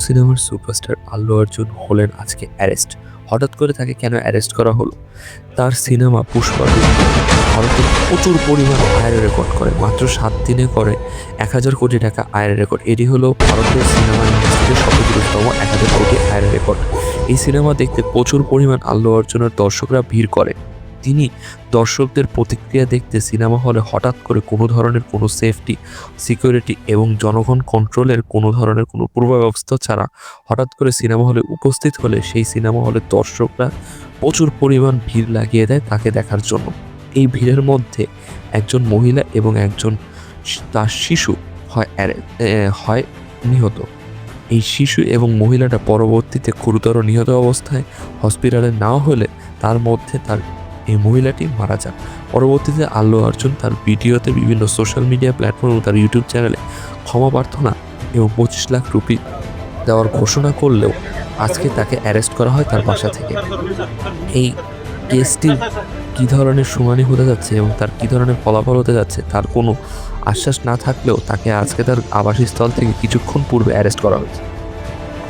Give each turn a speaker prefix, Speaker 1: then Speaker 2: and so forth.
Speaker 1: সিনেমার সুপারস্টার আল্লু অর্জুন হলেন আজকে অ্যারেস্ট। হঠাৎ করে তাকে কেন অ্যারেস্ট করা হলো? তার সিনেমা 'পুষ্পা টু' ভারতে প্রচুর পরিমাণ আয়ের রেকর্ড করে। মাত্র ৭ দিনে করে ১,০০০ কোটি টাকা আয়ের রেকর্ড। এটি হলো ভারতের সিনেমা ইন্ডাস্ট্রিতে সর্ববৃহত্তম ১,০০০ কোটি আয়ের রেকর্ড। এই সিনেমা দেখতে প্রচুর পরিমাণ আল্লু অর্জুনের দর্শকরা ভিড় করে। তিনি দর্শকদের প্রতিক্রিয়া দেখতে সিনেমা হলে হঠাৎ করে কোনো ধরনের কোনো সেফটি, সিকিউরিটি এবং জনগণ কন্ট্রোলের কোনো ধরনের কোনো পূর্বাবস্থা ছাড়া হঠাৎ করে সিনেমা হলে উপস্থিত হলে সেই সিনেমা হলের দর্শকরা প্রচুর পরিমাণ ভিড় লাগিয়ে দেয় তাকে দেখার জন্য। এই ভিড়ের মধ্যে একজন মহিলা এবং একজন তার শিশু হয় নিহত। এই শিশু এবং মহিলাটা পরবর্তীতে গুরুতর নিহত অবস্থায় হসপিটালে নেওয়া হলে তার মধ্যে এই মহিলাটি মারা যান। পরবর্তীতে আল্লু অর্জুন তার ভিডিওতে বিভিন্ন সোশ্যাল মিডিয়া প্ল্যাটফর্ম এবং তার ইউটিউব চ্যানেলে ক্ষমা প্রার্থনা এবং ২৫ লাখ রুপি দেওয়ার ঘোষণা করলেও আজকে তাকে অ্যারেস্ট করা হয় তার বাসা থেকে। এই কেসটির কী ধরনের শুনানি হতে যাচ্ছে এবং তার কী ধরনের ফলাফল হতে যাচ্ছে তার কোনো আশ্বাস না থাকলেও তাকে আজকে তার আবাসস্থল থেকে কিছুক্ষণ পূর্বে অ্যারেস্ট করা হয়েছে।